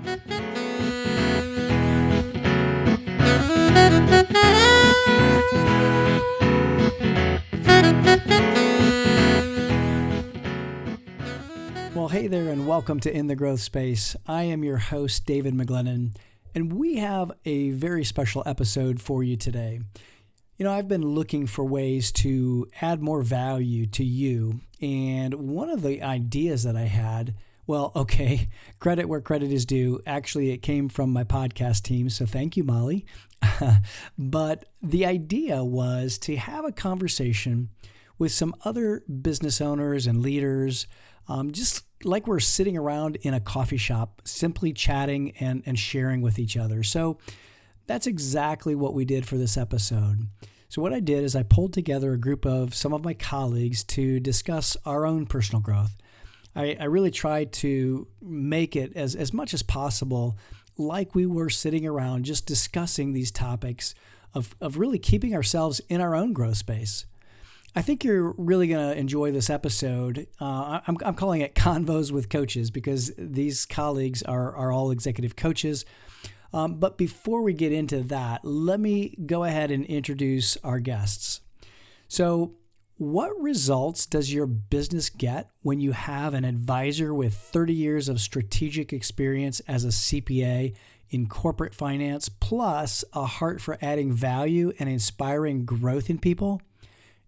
Well, hey there, and welcome to In the Growth Space. I am your host, David McGlennon, and we have a very special episode for you today. You know, I've been looking for ways to add more value to you, and one of the ideas that I had, credit where credit is due. Actually, it came from my podcast team, so thank you, Molly. But the idea was to have a conversation with some other business owners and leaders, just like we're sitting around in a coffee shop, simply chatting and sharing with each other. So that's exactly what we did for this episode. So what I did is I pulled together a group of some of my colleagues to discuss our own personal growth. I really tried to make it as much as possible like we were sitting around just discussing these topics of really keeping ourselves in our own growth space. I think you're really going to enjoy this episode. I'm calling it Convos with Coaches because these colleagues are all executive coaches. But before we get into that, let me go ahead and introduce our guests. So, what results does your business get when you have an advisor with 30 years of strategic experience as a CPA in corporate finance, plus a heart for adding value and inspiring growth in people?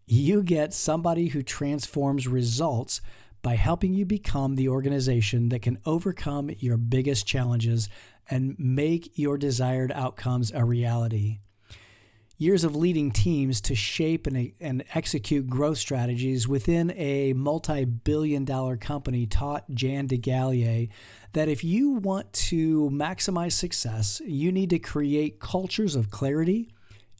You get somebody who transforms results by helping you become the organization that can overcome your biggest challenges and make your desired outcomes a reality. Years of leading teams to shape and execute growth strategies within a multi-billion-dollar company taught Jan Degallier that if you want to maximize success, you need to create cultures of clarity,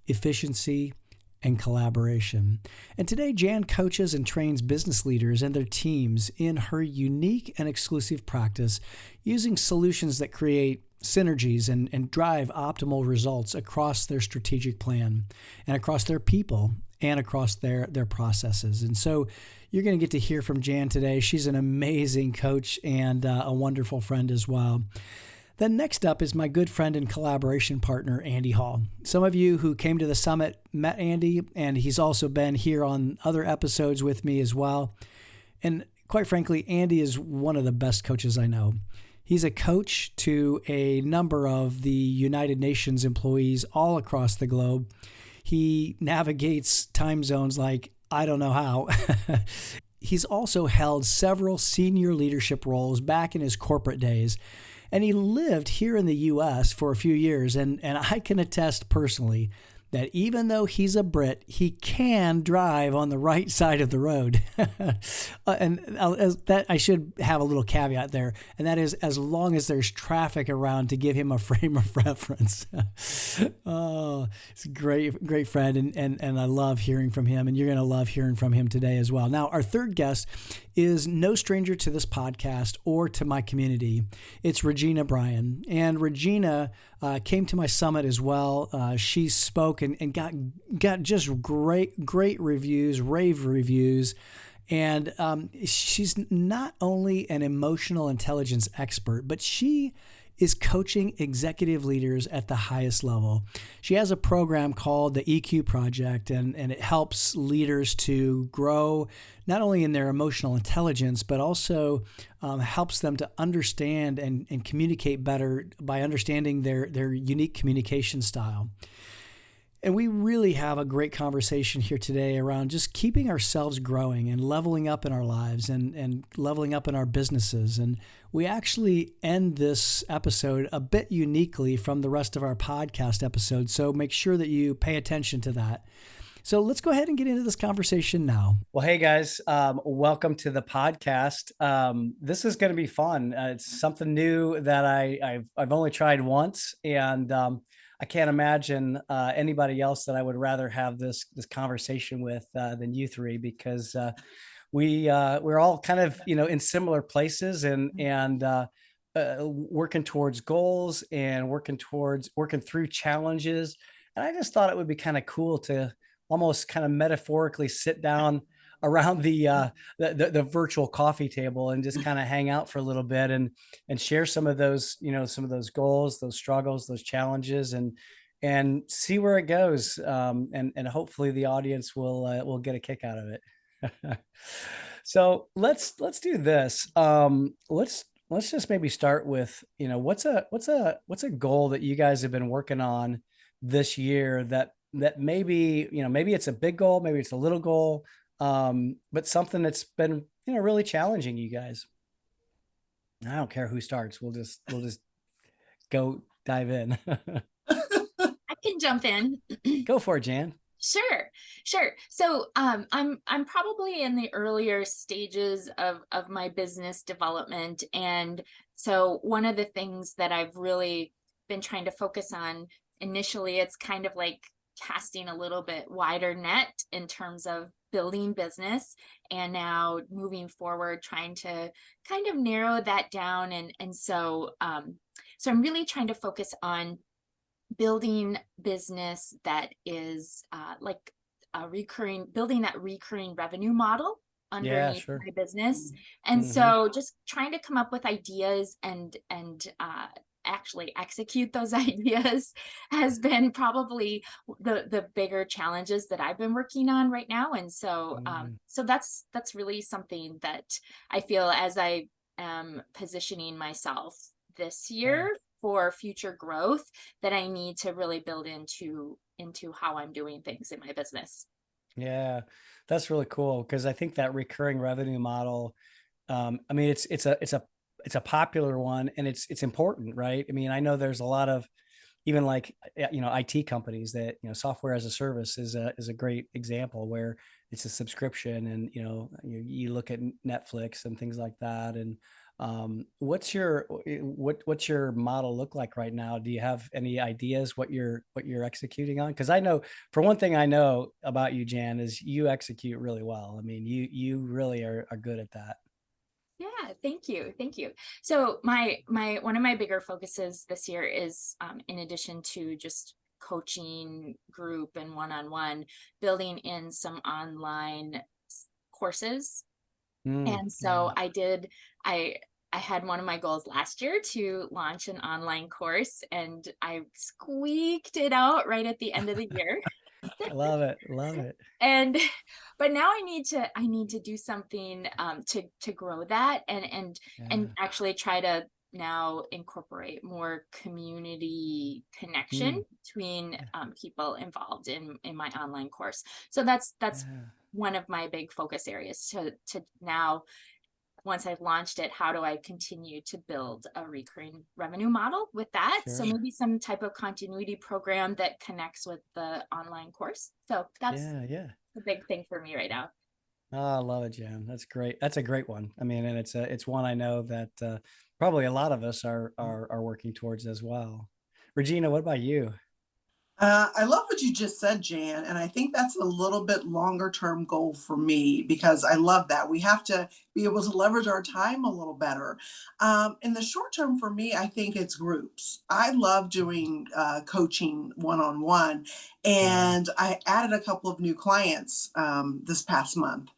efficiency, and collaboration. And today, Jan coaches and trains business leaders and their teams in her unique and exclusive practice using solutions that create synergies and drive optimal results across their strategic plan and across their people and across their processes. And so you're going to get to hear from Jan today. She's an amazing coach and a wonderful friend as well. Then next up is my good friend and collaboration partner, Andy Hall. Some of you who came to the summit met Andy, and he's also been here on other episodes with me as well. And quite frankly, Andy is one of the best coaches I know. He's a coach to a number of the United Nations employees all across the globe. He navigates time zones like I don't know how. He's also held several senior leadership roles back in his corporate days. And he lived here in the U.S. for a few years, and I can attest personally that even though he's a Brit, he can drive on the right side of the road. And that I should have a little caveat there, and that is as long as there's traffic around to give him a frame of reference. Oh, it's a great friend, and I love hearing from him, and you're going to love hearing from him today as well. Now, our third guest is no stranger to this podcast or to my community. It's Regina Bryan. And Regina came to my summit as well. She spoke and got just great reviews, rave reviews. And she's not only an emotional intelligence expert, but she is coaching executive leaders at the highest level. She has a program called the EQ Project, and it helps leaders to grow not only in their emotional intelligence, but also helps them to understand and communicate better by understanding their unique communication style. And we really have a great conversation here today around just keeping ourselves growing and leveling up in our lives and leveling up in our businesses. And we actually end this episode a bit uniquely from the rest of our podcast episodes. So make sure that you pay attention to that. So let's go ahead and get into this conversation now. Well, hey guys, welcome to the podcast. This is going to be fun. It's something new that I've only tried once, and I can't imagine anybody else that I would rather have this conversation with than you three, because we're all kind of in similar places and working towards goals and working through challenges. And I just thought it would be kind of cool to almost kind of metaphorically sit down around the virtual coffee table and just kind of hang out for a little bit and share some of those, some of those goals, those struggles, those challenges, and see where it goes. And hopefully the audience will get a kick out of it. So let's do this. Let's just maybe start with, what's a goal that you guys have been working on this year that maybe, maybe it's a big goal, maybe it's a little goal, but something that's been, really challenging you guys. I don't care who starts. We'll just go dive in. I can jump in. Go for it, Jan. Sure, sure. So I'm probably in the earlier stages of my business development. And so one of the things that I've really been trying to focus on initially, it's kind of like casting a little bit wider net in terms of building business, and now moving forward trying to kind of narrow that down. So I'm really trying to focus on building business that is like a recurring, building that recurring revenue model Yeah, underneath sure. my business. And Mm-hmm. so just trying to come up with ideas and actually execute those ideas has been probably the bigger challenges that I've been working on right now. And so Mm-hmm. so that's really something that I feel as I am positioning myself this Yeah. year for future growth, that I need to really build into how I'm doing things in my business. Yeah, that's really cool because I think that recurring revenue model, I mean, it's a popular one, and it's important, right? I mean, I know there's a lot of, even like, IT companies that, software as a service is a great example where it's a subscription, and you look at Netflix and things like that. And what's your model look like right now? Do you have any ideas what you're executing on? Because I know, for one thing, I know about you, Jan, is you execute really well. I mean, you really are good at that. Yeah, thank you. Thank you. So my one of my bigger focuses this year is in addition to just coaching group and one-on-one, building in some online courses. And so Yeah. I I had one of my goals last year to launch an online course, and I squeaked it out right at the end of the year. I love it. Love it. And but now I need to do something to grow that, and Yeah. actually try to now incorporate more community connection Mm, between yeah. people involved in my online course. So that's Yeah. one of my big focus areas, to now, once I've launched it, how do I continue to build a recurring revenue model with that? So Sure. maybe some type of continuity program that connects with the online course. So that's Yeah. Yeah. the big thing for me right now. Oh, I love it, Jan. That's great. That's a great one. I mean, and it's one I know that probably a lot of us are working towards as well. Regina, what about you? I love what you just said, Jan, and I think that's a little bit longer term goal for me because I love that. We have to be able to leverage our time a little better. In the short term, for me, I think it's groups. I love doing coaching one on one, Yeah. and I added a couple of new clients this past month.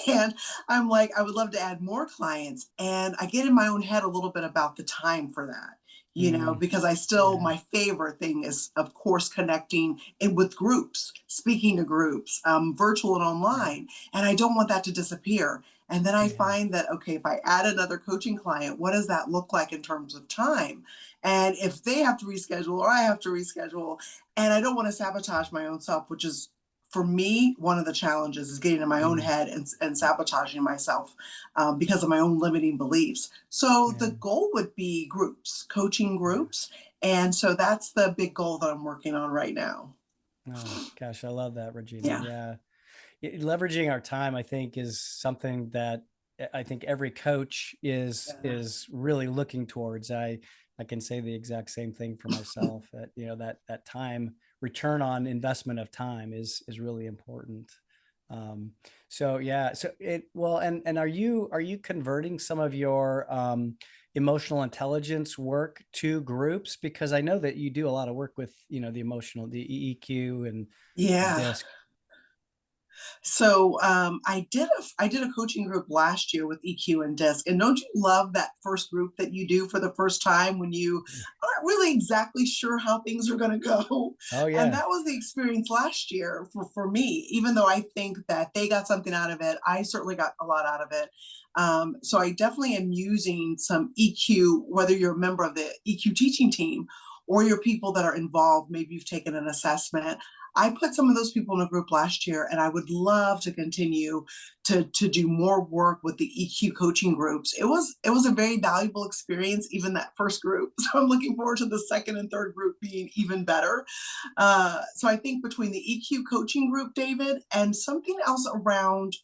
And I'm like, I would love to add more clients. And I get in my own head a little bit about the time for that, Mm, because I still, yeah. my favorite thing is, of course, connecting it with groups, speaking to groups, virtual and Yeah. online. And I don't want that to disappear. And then I Yeah. find that, okay, if I add another coaching client, what does that look like in terms of time? And if they have to reschedule or I have to reschedule, and I don't want to sabotage my own self, which is for me, one of the challenges is getting in my own Mm, head and sabotaging myself because of my own limiting beliefs. So yeah. the goal would be groups, coaching groups. And so that's the big goal that I'm working on right now. Oh, gosh, I love that, Regina. Yeah. Yeah. Leveraging our time, I think, is something that I think every coach Yeah. is really looking towards. I can say the exact same thing for myself, that that time, return on investment of time is really important. Um, so yeah, so it well, and are you converting some of your emotional intelligence work to groups? Because I know that you do a lot of work with the emotional, the EEQ and Yeah. DISC. So I did a coaching group last year with EQ and DISC. And don't you love that first group that you do for the first time when you aren't really exactly sure how things are going to go? Oh And yeah. that was the experience last year for me. Even though I think that they got something out of it, I certainly got a lot out of it. So I definitely am using some EQ, whether you're a member of the EQ teaching team or you're people that are involved, maybe you've taken an assessment. I put some of those people in a group last year, and I would love to continue to do more work with the EQ coaching groups. It was a very valuable experience, even that first group. So I'm looking forward to the second and third group being even better. So I think between the EQ coaching group, David, and something else around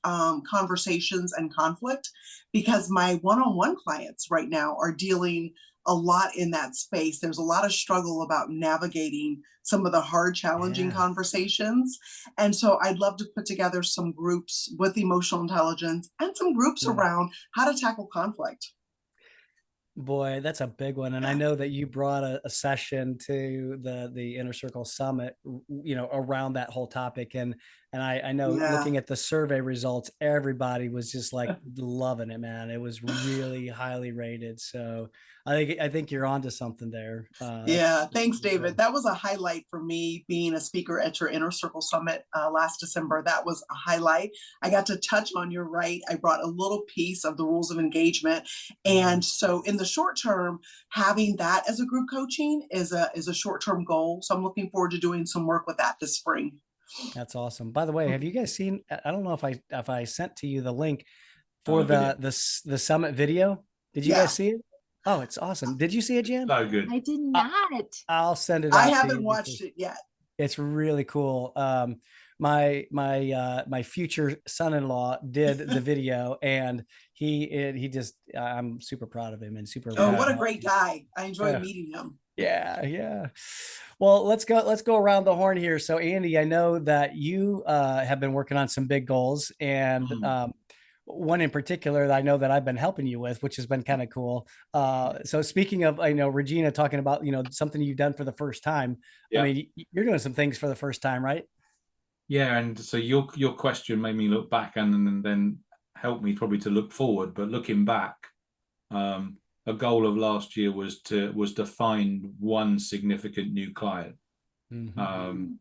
conversations and conflict, because my one-on-one clients right now are dealing a lot in that space. There's a lot of struggle about navigating some of the hard, challenging conversations. And so I'd love to put together some groups with emotional intelligence and some groups around how to tackle conflict. Boy, that's a big one. And I know that you brought a session to the Inner Circle Summit, around that whole topic. And I know looking at the survey results, everybody was just like loving it, man. It was really highly rated. So I think you're onto something there. Thanks, David. That was a highlight for me, being a speaker at your Inner Circle Summit last December. That was a highlight. I got to touch on, you're right, I brought a little piece of the rules of engagement. And so in the short term, having that as a group coaching is a short-term goal. So I'm looking forward to doing some work with that this spring. That's awesome. By the way, have you guys seen, I don't know if I sent to you the link for the summit video. Did you guys see it? Oh, it's awesome. Did you see it, Jan? So good. I did not. I'll send it I out to haven't you watched it yet. It's really cool. My future son-in-law did the video, and he just, I'm super proud of him and super. What a great guy. I enjoyed meeting him. Yeah. Well, let's go around the horn here. So Andy, I know that you have been working on some big goals, and one in particular that I know that I've been helping you with, which has been kind of cool. So speaking of, Regina talking about, something you've done for the first time. I mean, you're doing some things for the first time, right? Yeah. And so your question made me look back and then helped me probably to look forward. But looking back, a goal of last year was to find one significant new client. And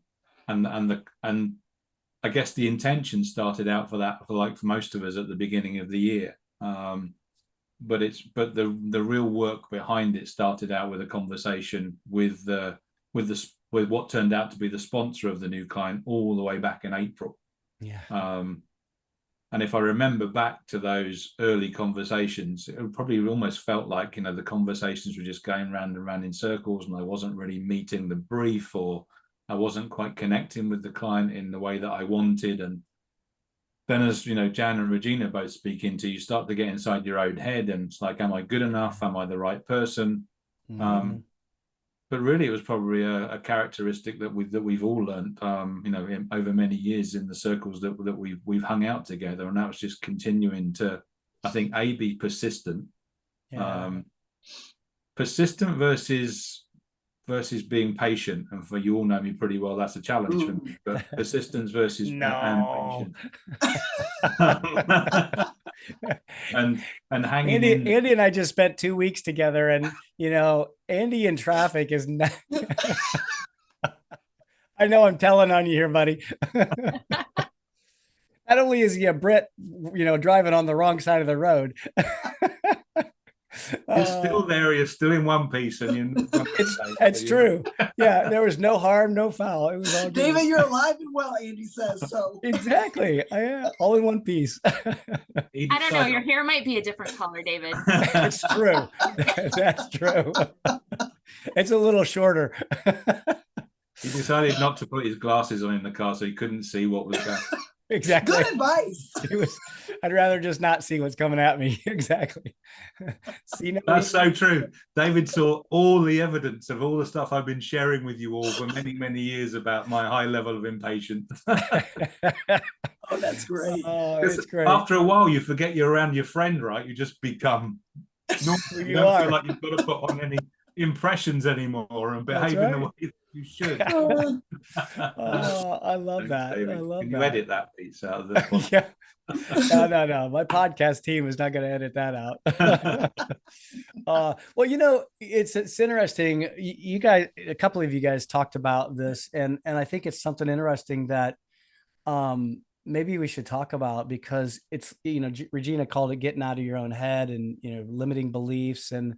I guess the intention started out for most of us at the beginning of the year. But the real work behind it started out with a conversation with what turned out to be the sponsor of the new client all the way back in April. And if I remember back to those early conversations, it probably almost felt like, the conversations were just going round and round in circles, and I wasn't really meeting the brief, or I wasn't quite connecting with the client in the way that I wanted. And then, as Jan and Regina both speak into, you start to get inside your own head, and it's like, am I good enough? Am I the right person? But really, it was probably a characteristic that we've all learned, over many years in the circles that we've hung out together, and that was just continuing to, I think, be persistent. Persistent versus being patient, and for you all know me pretty well, that's a challenge for me. But persistence versus and patience. and hanging in. Andy and I just spent 2 weeks together, and Andy in traffic is not. I know I'm telling on you here, buddy. Not only is he a Brit, driving on the wrong side of the road. You're still there. You're still in one piece, and it's true. Yeah, there was no harm, no foul. It was all good. David, you're alive and well, Andy says so. Exactly. All in one piece. I don't know. Your hair might be a different color, David. It's true. That's true. It's a little shorter. He decided not to put his glasses on in the car, so he couldn't see what was going. Exactly. Good advice. I'd rather just not see what's coming at me. Exactly. That's so true. David saw all the evidence of all the stuff I've been sharing with you all for many, many years about my high level of impatience. Oh, that's great. It's great. After a while, you forget you're around your friend, right? You just become normal. You don't feel like you've got to put on impressions anymore and That's behave in the right. way that you should. Oh, Oh, I love Thanks, that. I David. love Can you that. edit that piece out of the podcast? Yeah. No. My podcast team is not going to edit that out. Well, it's interesting. You guys, a couple of you guys talked about this, and I think it's something interesting that maybe we should talk about, because it's, Regina called it getting out of your own head, and limiting beliefs. And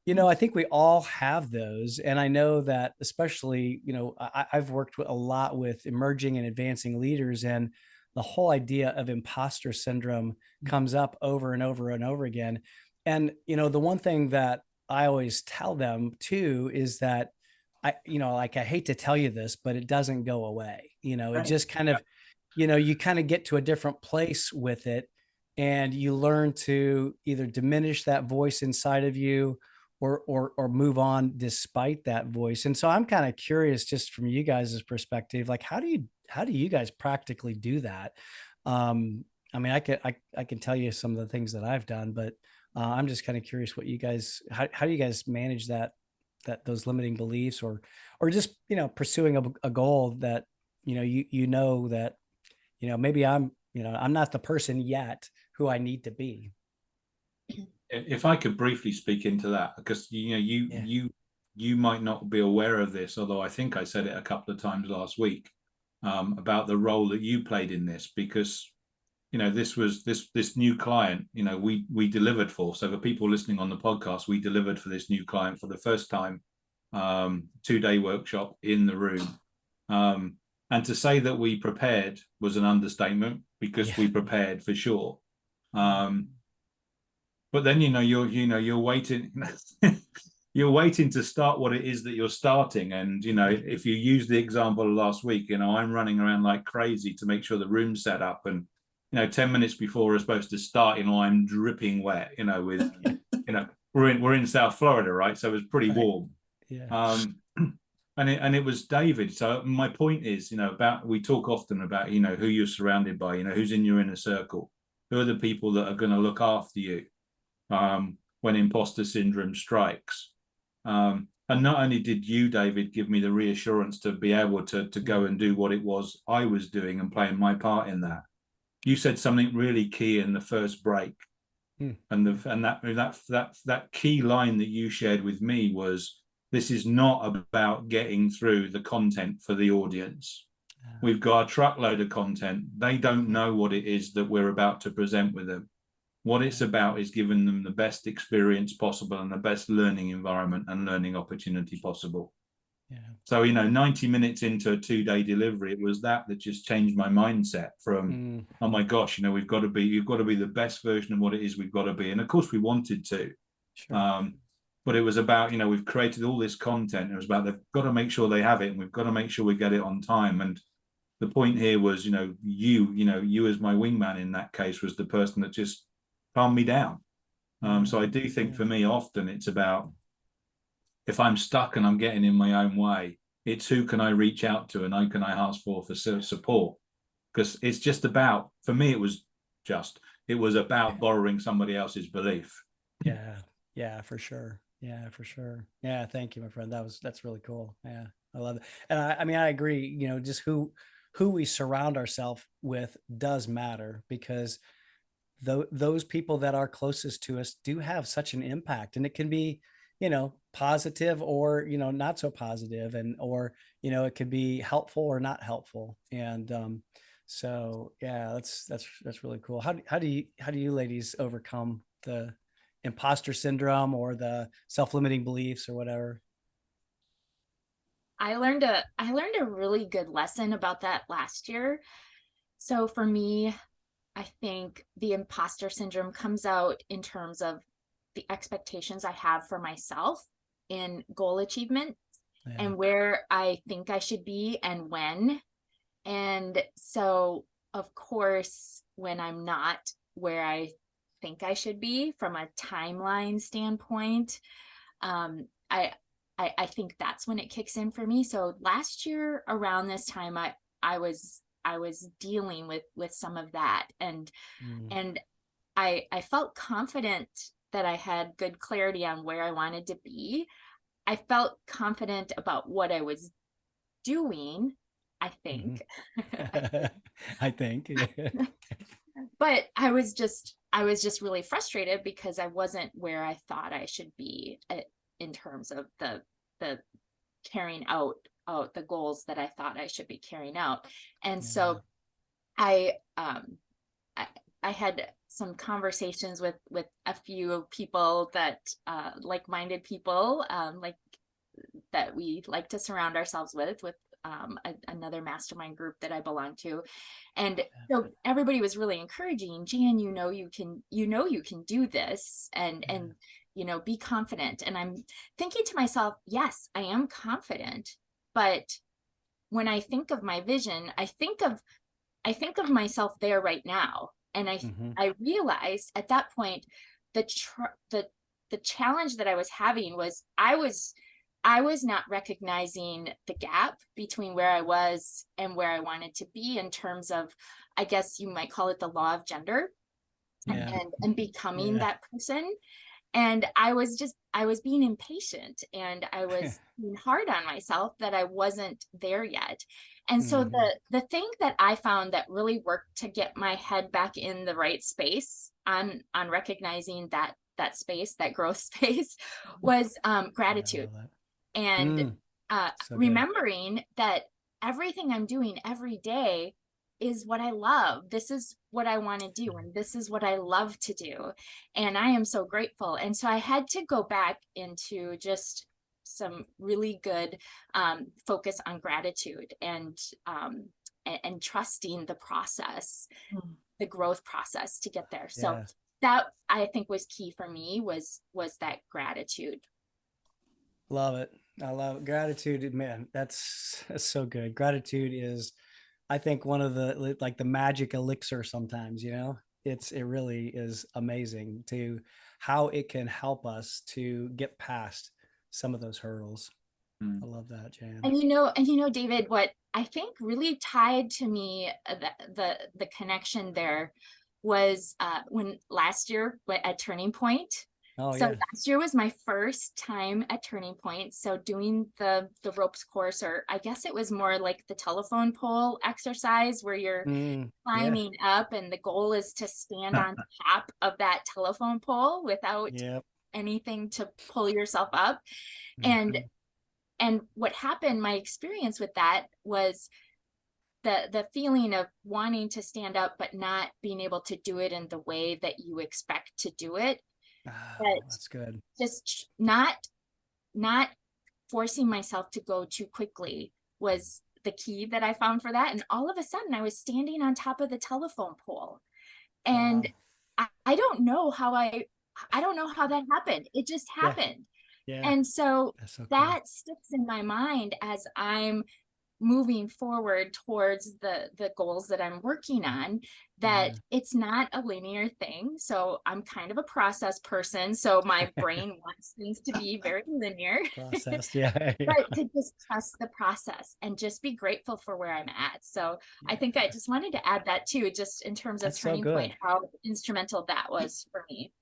I think we all have those. And I know that, especially, I've worked a lot with emerging and advancing leaders, and the whole idea of imposter syndrome comes up over and over and over again. And, the one thing that I always tell them too is that I hate to tell you this, but it doesn't go away. It right. just kind of, you kind of get to a different place with it, and you learn to either diminish that voice inside of you, or move on despite that voice. And so I'm kind of curious, just from you guys' perspective, like, how do you guys practically do that? I mean, I can tell you some of the things that I've done, but I'm just kind of curious what you guys, how do you guys manage those limiting beliefs, or just, pursuing a goal that, that, maybe I'm not the person yet who I need to be. If I could briefly speak into that, because you might not be aware of this, although I think I said it a couple of times last week, about the role that you played in this, because this was this new client, we delivered for. So for people listening on the podcast, we delivered for this new client for the first time, 2-day workshop in the room. And to say that we prepared was an understatement, because we prepared for sure. But then you're waiting you're waiting to start what it is that you're starting. And if you use the example of last week, I'm running around like crazy to make sure the room's set up, and 10 minutes before we're supposed to start, I'm dripping wet, with we're in South Florida, right? So it was pretty warm. Yeah. And it was David. So my point is, we talk often about who you're surrounded by, who's in your inner circle, who are the people that are going to look after you when imposter syndrome strikes. And not only did you, David, give me the reassurance to be able to go and do what it was I was doing and playing my part in that, you said something really key in the first break. And that key line that you shared with me was, this is not about getting through the content for the audience. We've got a truckload of content. They don't know what it is that we're about to present with them. What it's about is giving them the best experience possible and the best learning environment and learning opportunity possible. Yeah. So, 90 minutes into a 2-day delivery, it was that just changed my mindset from, oh my gosh, you've got to be the best version of what it is we've got to be. And of course we wanted to, sure. But it was about, we've created all this content. It was about, they've got to make sure they have it, and we've got to make sure we get it on time. And the point here was, you as my wingman in that case was the person that just calm me down. So I do think for me, often it's about, if I'm stuck and I'm getting in my own way, it's who can I reach out to and who can I ask for support? Because it's just about, for me, it was about borrowing somebody else's belief. Yeah, for sure. Yeah, thank you, my friend. That's really cool. Yeah, I love it. And I agree, just who we surround ourselves with does matter, because those people that are closest to us do have such an impact, and it can be, positive or, not so positive, and, or, it could be helpful or not helpful. And, so yeah, that's really cool. How do you ladies overcome the imposter syndrome or the self-limiting beliefs or whatever? I learned a really good lesson about that last year. So for me, I think the imposter syndrome comes out in terms of the expectations I have for myself in goal achievement, and where I think I should be and when. And so, of course, when I'm not where I think I should be from a timeline standpoint, I think that's when it kicks in for me. So last year around this time, I was dealing with some of that, and I felt confident that I had good clarity on where I wanted to be. I felt confident about what I was doing, I Mhm. think. I think. But I was just really frustrated because I wasn't where I thought I should be in terms of the carrying out the goals that I thought I should be carrying out. And so I I had some conversations with a few people that like-minded people, like that we like to surround ourselves with another mastermind group that I belong to. And so everybody was really encouraging, Jan, you know you can do this, and be confident. And I'm thinking to myself, yes, I am confident, but when I think of my vision, I think of myself there right now. And I realized at that point the challenge that I was having was I was not recognizing the gap between where I was and where I wanted to be in terms of, I guess you might call it the law of gender, and becoming that person. And I was being impatient, and I was being hard on myself that I wasn't there yet. And so the thing that I found that really worked to get my head back in the right space on recognizing that space, that growth space, was gratitude. And So good. remembering that everything I'm doing every day is what I love. This is what I want to do, and this is what I love to do. And I am so grateful. And so I had to go back into just some really good focus on gratitude and trusting the process, the growth process to get there. So that, I think, was key for me, was that gratitude. Love it. I love it. Gratitude, man. That's so good. Gratitude is, I think, one of the, like, the magic elixir sometimes, it really is amazing to how it can help us to get past some of those hurdles. I love that, Jan. And David, what I think really tied to me the connection there was when last year at Turning Point. Last year was my first time at Turning Point. So doing the ropes course, or I guess it was more like the telephone pole exercise where you're climbing up, and the goal is to stand on top of that telephone pole without anything to pull yourself up. And what happened, my experience with that was the feeling of wanting to stand up, but not being able to do it in the way that you expect to do it. That's good. Just not forcing myself to go too quickly was the key that I found for that. And all of a sudden I was standing on top of the telephone pole, and I don't know how that happened. It just happened. And so that sticks in my mind as I'm moving forward towards the goals that I'm working on, that it's not a linear thing. So I'm kind of a process person. So my brain wants things to be very linear. Processed, But to just trust the process and just be grateful for where I'm at. So I think I just wanted to add that too, just in terms of Turning Point, how instrumental that was for me.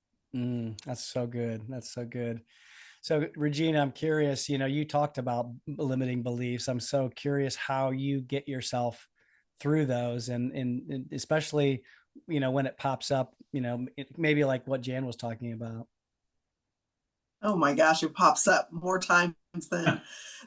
That's so good. That's so good. So Regina, I'm curious, you talked about limiting beliefs. I'm so curious how you get yourself through those, and especially, when it pops up, maybe like what Jan was talking about. Oh my gosh, it pops up more times than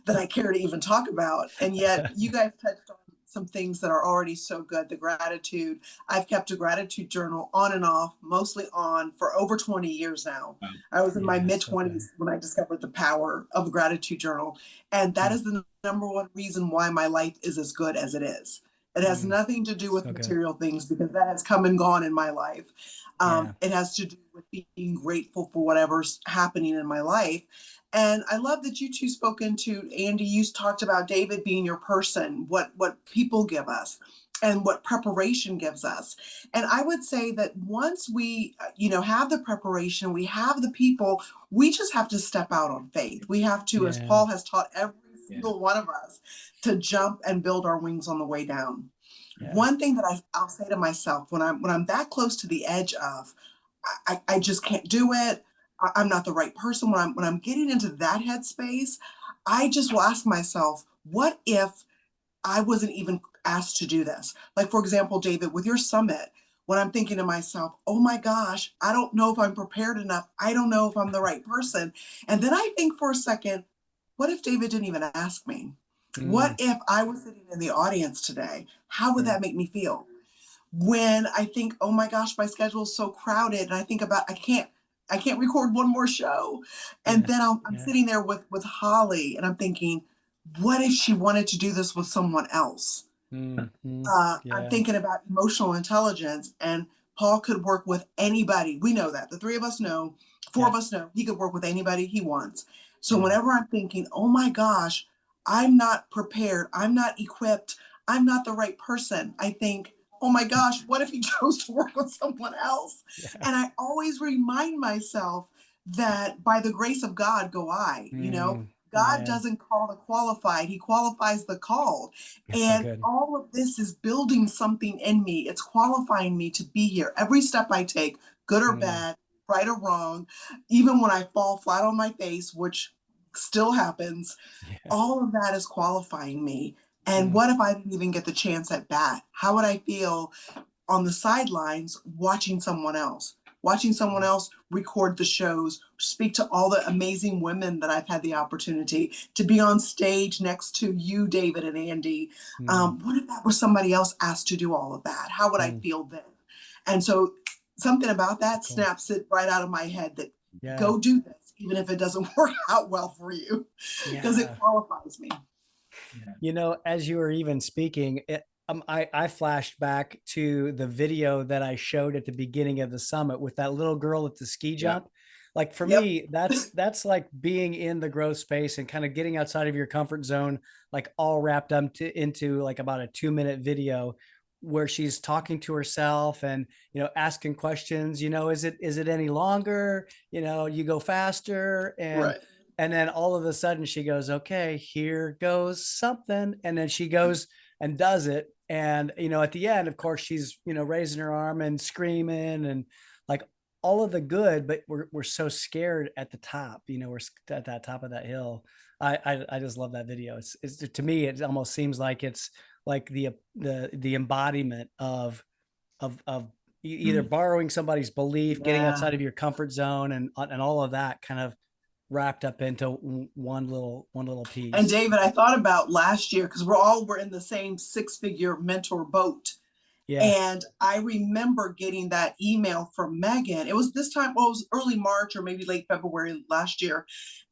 I care to even talk about. And yet you guys touched on some things that are already so good. The gratitude. I've kept a gratitude journal on and off, mostly on, for over 20 years now. I was in my mid-20s when I discovered the power of a gratitude journal. And that is the number one reason why my life is as good as it is. It has nothing to do with material things, because that has come and gone in my life. It has to do with being grateful for whatever's happening in my life. And I love that you two spoke into, Andy, you talked about David being your person, what people give us and what preparation gives us. And I would say that once we, have the preparation, we have the people, we just have to step out on faith. We have to, as Paul has taught every single one of us, to jump and build our wings on the way down. One thing that I'll say to myself when I'm that close to the edge of, I just can't do it. I'm not the right person. When I'm getting into that headspace, I just will ask myself, what if I wasn't even asked to do this? Like, for example, David, with your summit, when I'm thinking to myself, oh my gosh, I don't know if I'm prepared enough. I don't know if I'm the right person. And then I think for a second, what if David didn't even ask me? What if I was sitting in the audience today? How would that make me feel? When I think, oh my gosh, my schedule is so crowded, and I think about I can't record one more show. And then I'm sitting there with Holly, and I'm thinking, what if she wanted to do this with someone else? I'm thinking about emotional intelligence, and Paul could work with anybody. We know that. The three of us know, four of us know, he could work with anybody he wants. So whenever I'm thinking, oh my gosh, I'm not prepared, I'm not equipped, I'm not the right person, I think, oh my gosh, what if he chose to work with someone else? And I always remind myself that by the grace of God go I, God doesn't call the qualified, he qualifies the called. And all of this is building something in me. It's qualifying me to be here. Every step I take, good or bad, right or wrong, even when I fall flat on my face, which still happens, all of that is qualifying me. And what if I didn't even get the chance at bat? How would I feel on the sidelines watching someone else record the shows, speak to all the amazing women that I've had the opportunity to be on stage next to you, David and Andy? What if that was somebody else asked to do all of that? How would I feel then? And so something about that snaps it right out of my head that go do this, even if it doesn't work out well for you, because it qualifies me. As you were even speaking, I flashed back to the video that I showed at the beginning of the summit with that little girl at the ski jump. Like for me, that's like being in the growth space and kind of getting outside of your comfort zone, like all wrapped up into like about a 2-minute video where she's talking to herself and, asking questions, is it any longer? You go faster. And then all of a sudden she goes, okay, here goes something. And then she goes and does it. And, at the end, of course, she's, raising her arm and screaming and like all of the good, but we're so scared at the top, we're at that top of that hill. I just love that video. It's to me, it almost seems like it's like the embodiment of either borrowing somebody's belief, getting outside of your comfort zone and all of that kind of wrapped up into one little piece. And David, I thought about last year, because we're in the same 6-figure mentor boat. And I remember getting that email from Megan. It was this time, it was early March or maybe late February last year.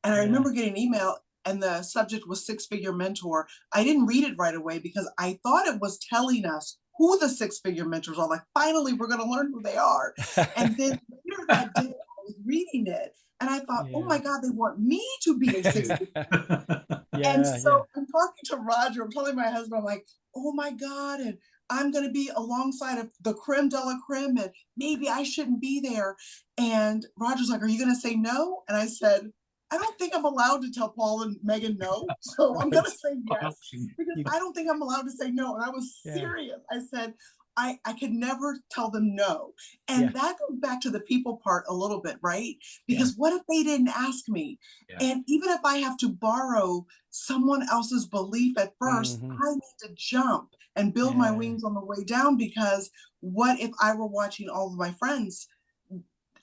And I remember getting an email and the subject was 6-figure mentor. I didn't read it right away because I thought it was telling us who the 6-figure mentors are. Like, finally, we're going to learn who they are. And then later that day, I was reading it. And I thought, oh my God, they want me to be a 6-figure. And so I'm talking to Roger, I'm telling my husband, I'm like, oh my God, and I'm going to be alongside of the creme de la creme, and maybe I shouldn't be there. And Roger's like, are you going to say no? And I said, I don't think I'm allowed to tell Paul and Megan no. So I'm going to say yes, because I don't think I'm allowed to say no. And I was serious. I said, I could never tell them no. And that goes back to the people part a little bit, right? Because what if they didn't ask me? And even if I have to borrow someone else's belief at first, I need to jump and build my wings on the way down, because what if I were watching all of my friends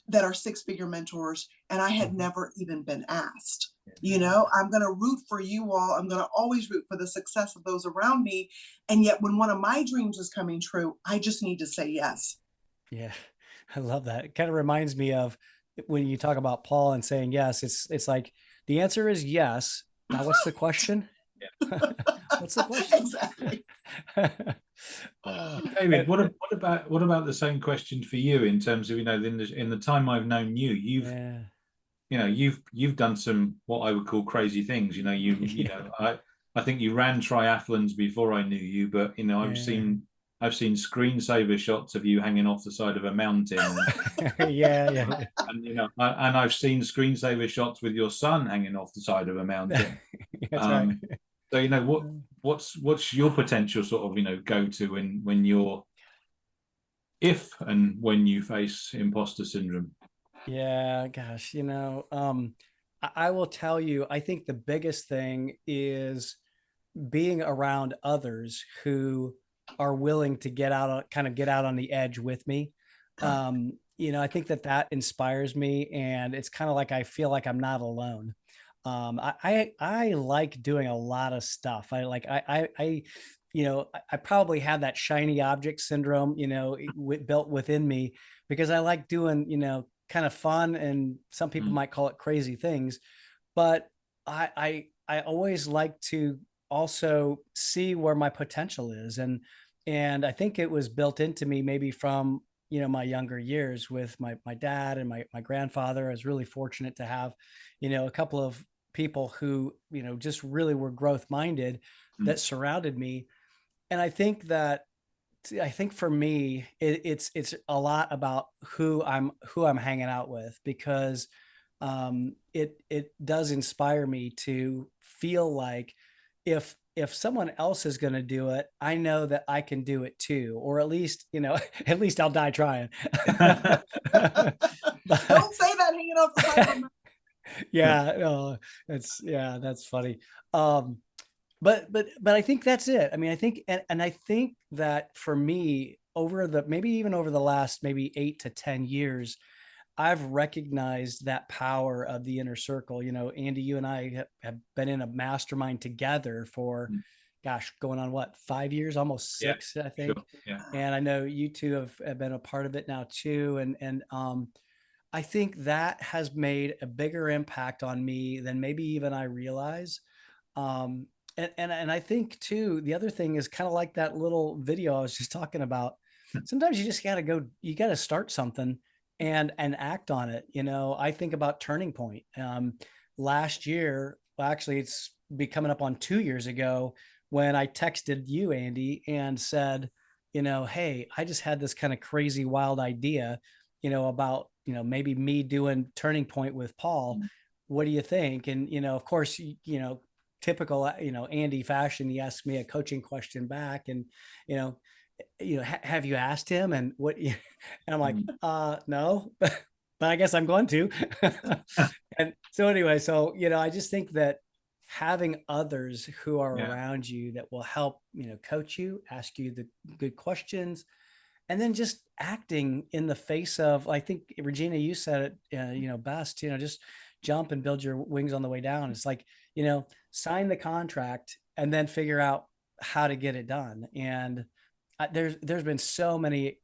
that are 6-figure mentors and I had never even been asked? I'm going to root for you all. I'm going to always root for the success of those around me. And yet when one of my dreams is coming true, I just need to say yes. Yeah, I love that. It kind of reminds me of when you talk about Paul and saying yes, it's like the answer is yes. Now what's the question? What's the question? Exactly. David, what about the same question for you in terms of, in the time I've known you, you've done some what I would call crazy things. I think you ran triathlons before I knew you, but I've seen screensaver shots of you hanging off the side of a mountain. And and I've seen screensaver shots with your son hanging off the side of a mountain. Right. So what's your potential sort of go to when you face imposter syndrome? Yeah, gosh, I will tell you, I think the biggest thing is being around others who are willing to get out on the edge with me. I think that inspires me, and it's kind of like I feel like I'm not alone. I like doing a lot of stuff. I probably have that shiny object syndrome, built within me, because I like doing, kind of fun, and some people might call it crazy things, but I always like to also see where my potential is, and I think it was built into me maybe from my younger years with my dad and my grandfather. I was really fortunate to have a couple of people who just really were growth minded Mm. that surrounded me. And I think for me, it's a lot about who I'm hanging out with, because it does inspire me to feel like if someone else is going to do it, I know that I can do it too, or at least at least I'll die trying. But Don't say that hanging off the side of a yeah, no, that's funny. Um, but I think that's it. I mean, I think, and I think that for me, maybe even over the last maybe 8 to 10 years, I've recognized that power of the inner circle. Andy, you and I have been in a mastermind together for, gosh, going on what, 5 years, almost 6, I think. Sure. Yeah. And I know you two have been a part of it now too. And I think that has made a bigger impact on me than maybe even I realize. Um, and I think too, the other thing is kind of like that little video I was just talking about. Sometimes you just you got to start something and act on it. I think about Turning Point. Last year, well, actually it's be coming up on 2 years ago, when I texted you, Andy, and said, hey, I just had this kind of crazy, wild idea, about, maybe me doing Turning Point with Paul. What do you think? And, of course, typical, Andy fashion, he asked me a coaching question back, and, have you asked him? And what, and I'm like, no, but I guess I'm going to. And so anyway, so, I just think that having others who are around you that will help, coach you, ask you the good questions, and then just acting in the face of, I think, Regina, you said it, best, just jump and build your wings on the way down. It's like, sign the contract and then figure out how to get it done. And there's been so many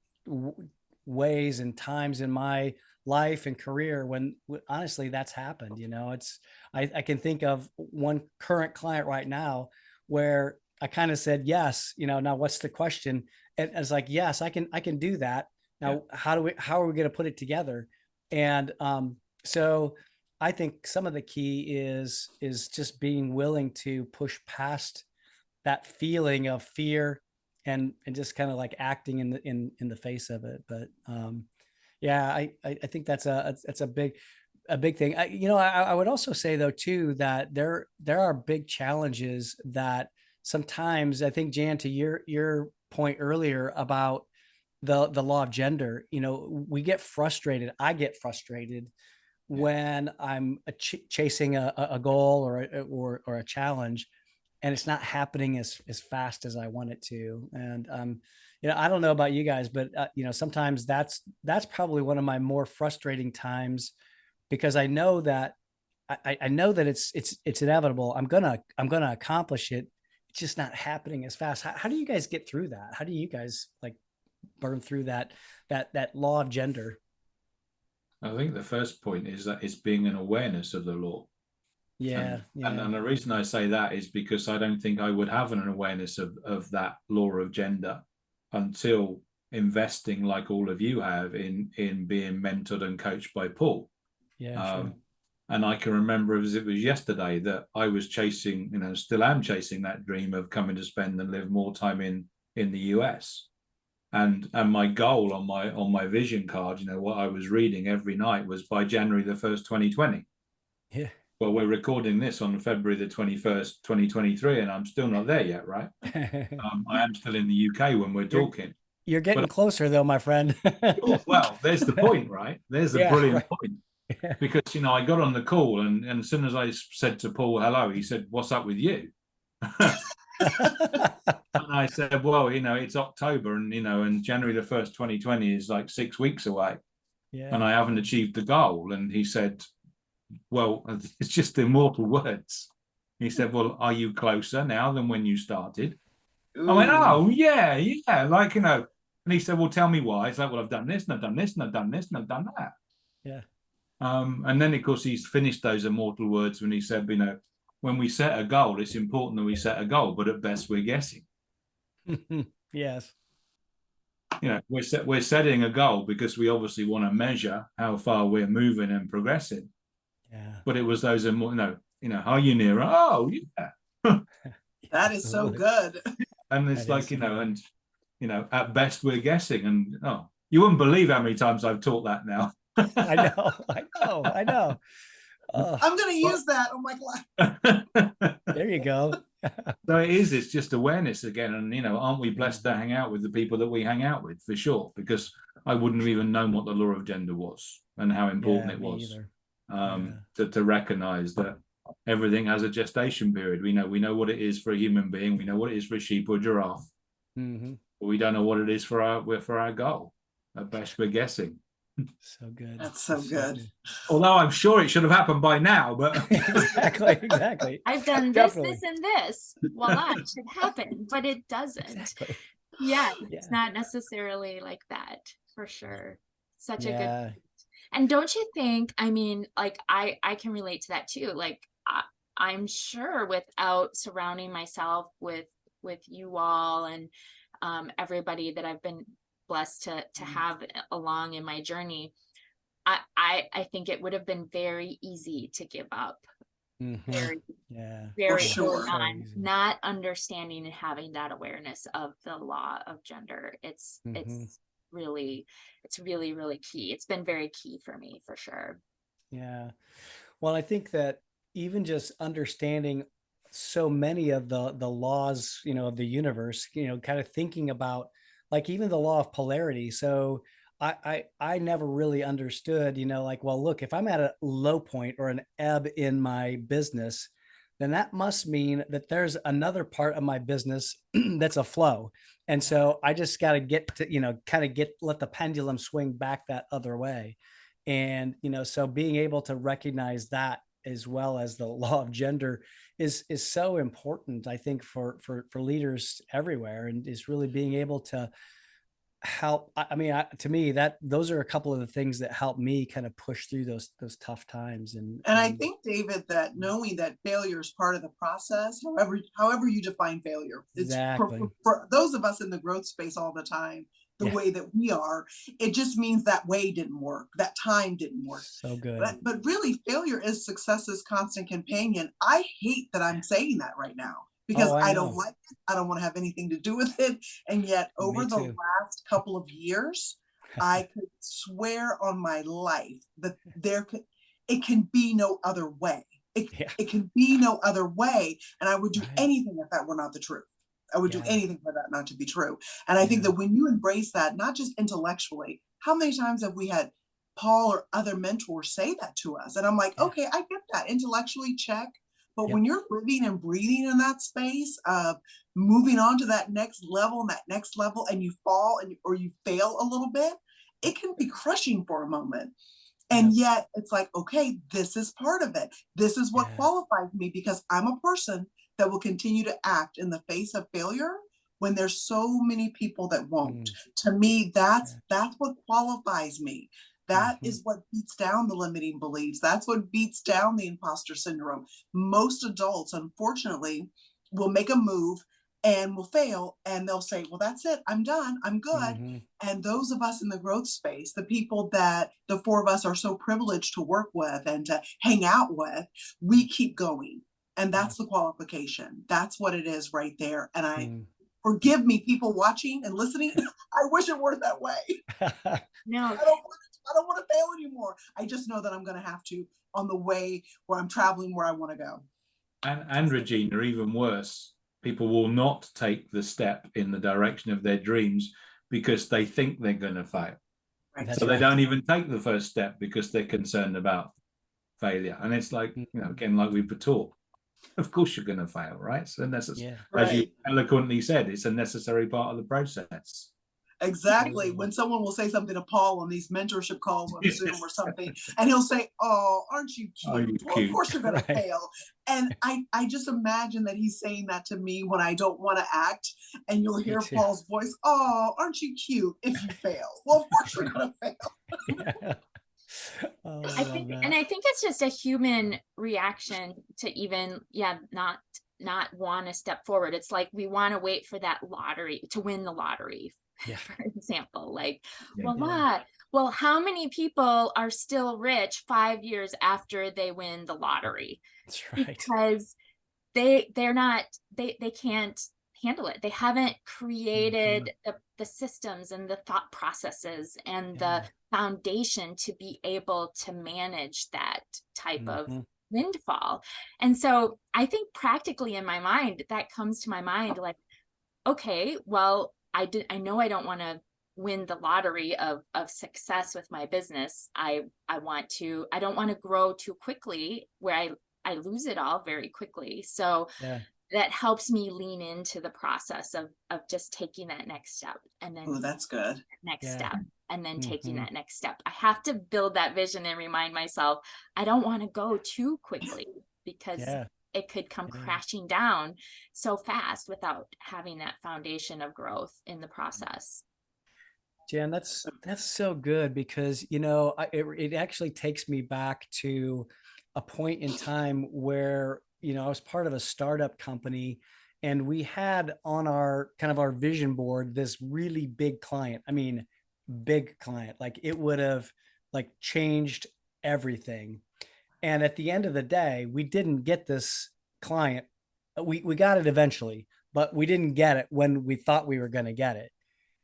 ways and times in my life and career when honestly that's happened. I can think of one current client right now where I kind of said, yes, now what's the question? And it's like, yes, I can do that. Now, how are we going to put it together? And so I think some of the key is just being willing to push past that feeling of fear and just kind of like acting in the face of it. But I think that's a big thing. I would also say though too that there are big challenges that sometimes, I think, Jan, to your point earlier about the law of gender, we get frustrated. I get frustrated when I'm chasing a goal or a challenge, and it's not happening as fast as I want it to. And I don't know about you guys, but sometimes that's probably one of my more frustrating times, because I know that I know that it's inevitable. I'm gonna accomplish it. It's just not happening as fast. How do you guys get through that? How do you guys like burn through that law of gender? I think the first point is that it's being an awareness of the law. Yeah. And the reason I say that is because I don't think I would have an awareness of that law of gender until investing, like all of you have, in being mentored and coached by Paul. Sure. And I can remember as it was yesterday that I was chasing, still am chasing that dream of coming to spend and live more time in the US. And my goal on my vision card, what I was reading every night was by January the 1st, 2020. Yeah. Well, we're recording this on February the 21st, 2023, and I'm still not there yet, right? I am still in the UK when we're talking. You're getting But closer though, my friend. well, there's the point, right? There's the Yeah, brilliant right. point. Because, I got on the call and as soon as I said to Paul, hello, he said, what's up with you? And I said, well, it's October and January the 1st, 2020 is like 6 weeks away. And I haven't achieved the goal. And he said, well, it's just immortal words. He said, well, are you closer now than when you started? Ooh. I went, oh, yeah. And he said, well, tell me why. It's like, well, I've done this and I've done this and I've done this and I've done that. Yeah. And then, of course, he's finished those immortal words when he said, when we set a goal, it's important that we set a goal, but at best we're guessing. Yes. We're setting a goal because we obviously want to measure how far we're moving and progressing. Yeah. But it was those, are you nearer? Oh, yeah. That is so good. And it's like, at best we're guessing. And you wouldn't believe how many times I've taught that now. I know. I'm going to use that on my class. There you go. So it's just awareness again. And, aren't we blessed to hang out with the people that we hang out with, for sure? Because I wouldn't have even known what the law of gender was and how important it was to recognize that everything has a gestation period. We know what it is for a human being. We know what it is for a sheep or giraffe. Mm-hmm. But we don't know what it is for our goal. At best, we're guessing. So good. That's so good. Although I'm sure it should have happened by now, but exactly. I've done Definitely. this and this. Voila, it should happen, but it doesn't. Exactly. Yeah, it's not necessarily like that, for sure. Such a good point. And don't you think, I mean, like I can relate to that too. Like I'm sure without surrounding myself with you all and everybody that I've been blessed to have along in my journey, I think it would have been very easy to give up. Mm-hmm. Very sure. on, not understanding and having that awareness of the law of gender. It's really key. It's been very key for me, for sure. Yeah. Well, I think that even just understanding so many of the laws, of the universe, kind of thinking about like even the law of polarity. So I never really understood, like, well, look, if I'm at a low point or an ebb in my business, then that must mean that there's another part of my business that's a flow. And so I just got to get to, let the pendulum swing back that other way. And, so being able to recognize that as well as the law of gender is so important, I think, for leaders everywhere, and is really being able to help. I mean, to me, that those are a couple of the things that help me kind of push through those tough times. And I think, David, that knowing that failure is part of the process, however you define failure, it's exactly. for those of us in the growth space all the time, the way that we are, it just means that way didn't work, that time didn't work. So good. But really, failure is success's constant companion. I hate that I'm saying that right now, because I don't like it. I don't want to have anything to do with it. And yet over the last couple of years, I could swear on my life that it can be no other way. It can be no other way. And I would do anything if that were not the truth. I would do anything for that not to be true. And I think that when you embrace that, not just intellectually, how many times have we had Paul or other mentors say that to us? And I'm like, okay, I get that. Intellectually, check. But when you're living and breathing in that space of moving on to that next level, and you fall or you fail a little bit, it can be crushing for a moment. And yet it's like, okay, this is part of it. This is what qualifies me, because I'm a person that will continue to act in the face of failure when there's so many people that won't. To me, that's what qualifies me. That is what beats down the limiting beliefs. That's what beats down the imposter syndrome. Most adults, unfortunately, will make a move and will fail, and they'll say, well, that's it. I'm done. I'm good. And those of us in the growth space, the people that the four of us are so privileged to work with and to hang out with, we keep going. And that's the qualification. That's what it is right there. And forgive me, people watching and listening. I wish it weren't that way. No, I don't want to fail anymore. I just know that I'm going to have to on the way where I'm traveling, where I want to go. And Regina, even worse, people will not take the step in the direction of their dreams because they think they're going to fail. Right. That's So they right. don't even take the first step because they're concerned about failure. And it's like, again, like we were taught, of course you're going to fail, right? So Yeah. as you Right. eloquently said, it's a necessary part of the process. Exactly. When someone will say something to Paul on these mentorship calls on Zoom or something, and he'll say, "Oh, aren't you cute?" Oh, you Well, of cute. course you're going to Right. fail. And I just imagine that he's saying that to me when I don't want to act, and you'll hear too. Paul's voice, "Oh, aren't you cute if you fail?" Well, of course you're going to fail. Yeah. Oh, I I love think, that. and I think it's just a human reaction to even, not want to step forward. It's like we want to wait for that lottery to win the lottery, Yeah. for example. Like, Yeah. well, Yeah. what? Well, how many people are still rich 5 years after they win the lottery? That's right. Because they're not, they can't handle it. They haven't created the systems and the thought processes and the foundation to be able to manage that type of windfall. And so I think practically in my mind, that comes to my mind like, okay, well, I know I don't want to win the lottery of success with my business. I don't want to grow too quickly where I lose it all very quickly. So that helps me lean into the process of just taking that next step, and then that's good. next step, and then taking that next step. I have to build that vision and remind myself, I don't want to go too quickly because it could come crashing down so fast without having that foundation of growth in the process. Jan, that's so good, because it actually takes me back to a point in time where I was part of a startup company, and we had on our vision board this really big client. I mean, big client, like it would have like changed everything. And at the end of the day, we didn't get this client. We got it eventually, but we didn't get it when we thought we were going to get it.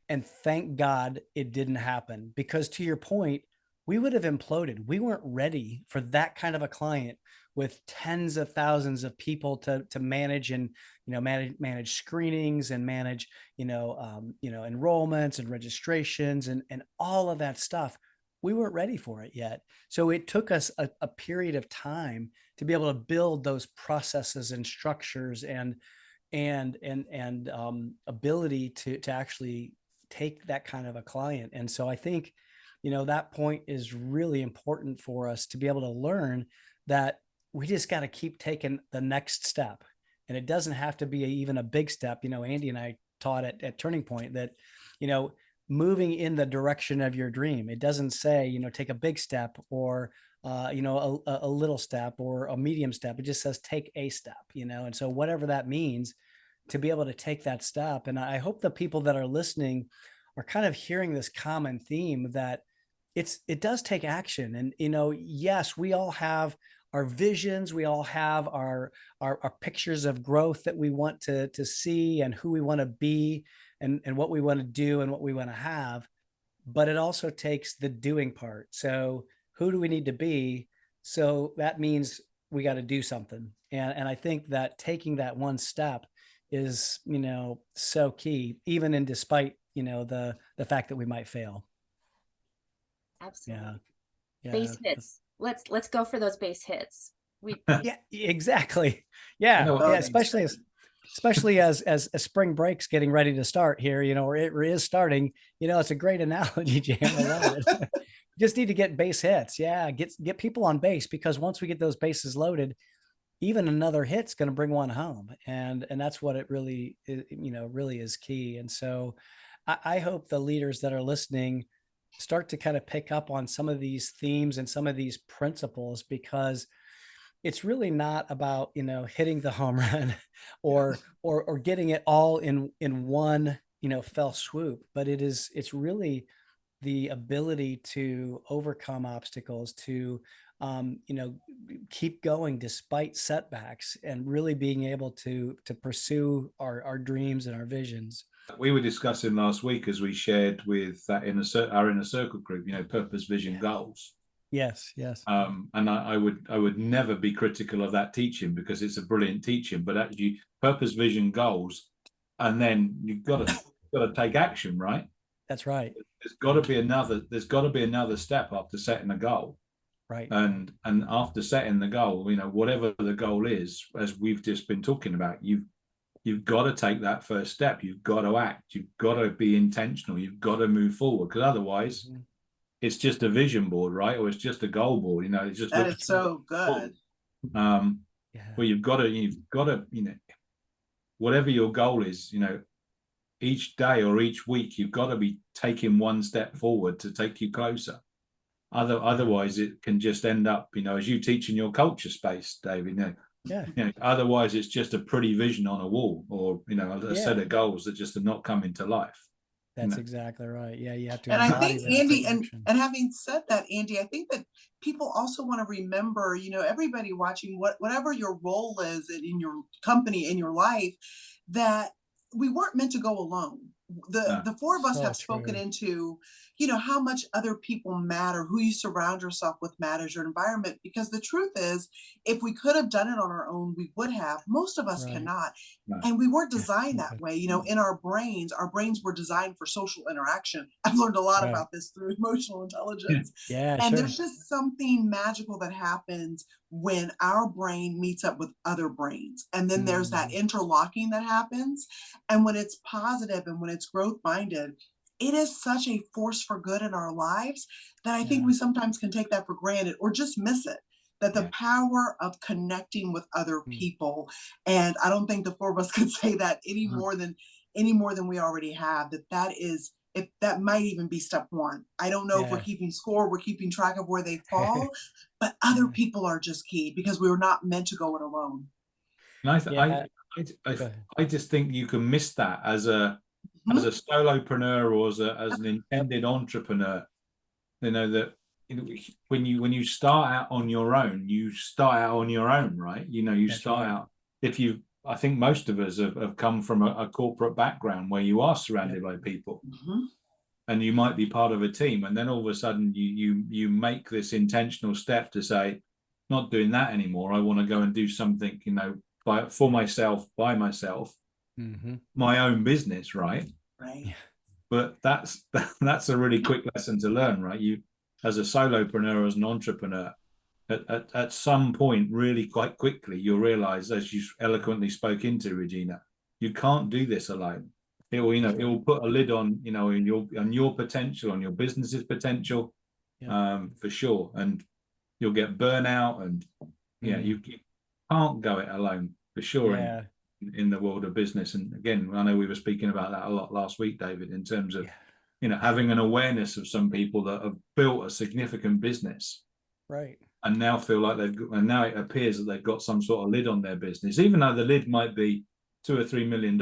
And thank God it didn't happen, because to your point, we would have imploded. We weren't ready for that kind of a client with tens of thousands of people to manage, and manage screenings, and manage enrollments and registrations and all of that stuff. We weren't ready for it yet. So it took us a period of time to be able to build those processes and structures and ability to actually take that kind of a client. And so I think, that point is really important for us to be able to learn that we just got to keep taking the next step. And it doesn't have to be even a big step. Andy and I taught at Turning Point that, moving in the direction of your dream. It doesn't say, take a big step or, a little step or a medium step. It just says take a step, and so whatever that means, to be able to take that step. And I hope the people that are listening are kind of hearing this common theme that it does take action. And, yes, we all have our visions. We all have our pictures of growth that we want to see, and who we want to be, and what we want to do and what we want to have. But it also takes the doing part. So who do we need to be? So that means we got to do something. And I think that taking that one step is, so key, even in despite, the fact that we might fail. Absolutely. Yeah. Base hits. Let's go for those base hits. Yeah, exactly. Yeah. Especially as spring break's getting ready to start here, or it is starting, it's a great analogy, Jan. I love it. Just need to get base hits. Yeah. Get people on base, because once we get those bases loaded, even another hit's going to bring one home. And that's what it really is, really is key. And so I hope the leaders that are listening start to kind of pick up on some of these themes and some of these principles, because it's really not about, hitting the home run or getting it all in one, fell swoop, but it's really the ability to overcome obstacles, to keep going despite setbacks, and really being able to pursue our dreams and our visions. We were discussing last week, as we shared with that our inner circle group, purpose, vision, goals. Yes. And I would never be critical of that teaching, because it's a brilliant teaching. But actually, purpose, vision, goals, and then you've got to take action, right? That's right. There's got to be another step after setting a goal. Right. And after setting the goal, whatever the goal is, as we've just been talking about, you've got to take that first step. You've got to act. You've got to be intentional. You've got to move forward, because otherwise it's just a vision board, right? Or it's just a goal board. It's just That is so good. But you've got to, whatever your goal is, each day or each week, you've got to be taking one step forward to take you closer. Otherwise, it can just end up, as you teach in your culture space, David. Otherwise, it's just a pretty vision on a wall, or a set of goals that just are not coming to life. That's exactly right. Yeah, you have to. And I think, Andy, and having said that, Andy, I think that people also want to remember, everybody watching, whatever your role is in your company, in your life, that we weren't meant to go alone. The four of us have spoken into, how much other people matter, who you surround yourself with matters, your environment, because the truth is, if we could have done it on our own, we would have. Most of us cannot. And we weren't designed that way. In our brains were designed for social interaction. I've learned a lot about this through emotional intelligence. And there's just something magical that happens when our brain meets up with other brains. And then there's that interlocking that happens. And when it's positive and when it's growth minded, it is such a force for good in our lives that I think we sometimes can take that for granted or just miss it. That the power of connecting with other people, and I don't think the four of us could say that any more than we already have, that might even be step one. I don't know if we're keeping score, we're keeping track of where they fall, but other people are just key, because we were not meant to go it alone. And I just think you can miss that as a solopreneur, or as an intended entrepreneur. That when you start out on your own, right? You start out, I think most of us have come from a corporate background where you are surrounded by people, and you might be part of a team, and then all of a sudden you make this intentional step to say, not doing that anymore. I want to go and do something, for myself, by myself, my own business, right? Right. But that's a really quick lesson to learn, right? You, as a solopreneur, as an entrepreneur, at some point, really quite quickly, you'll realize, as you eloquently spoke into, Regina, you can't do this alone. It will put a lid on, on your potential, on your business's potential, for sure. And you'll get burnout, and you can't go it alone, for sure. In the world of business. And again, I know we were speaking about that a lot last week, David, in terms of having an awareness of some people that have built a significant business, right, and now feel like and now it appears that they've got some sort of lid on their business, even though the lid might be $2 or $3 million.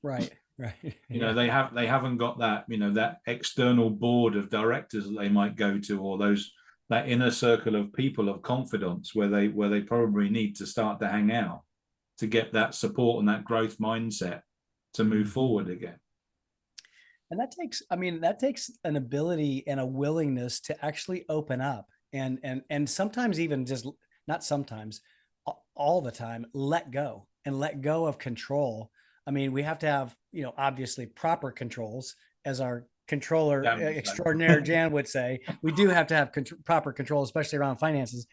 Right. They haven't got that, that external board of directors that they might go to, or that inner circle of people of confidence where they probably need to start to hang out to get that support and that growth mindset to move forward again. And that takes an ability and a willingness to actually open up and sometimes even just, not sometimes, all the time, let go of control. I mean, we have to have, obviously proper controls, as our controller extraordinaire Jan would say. We do have to have proper control, especially around finances.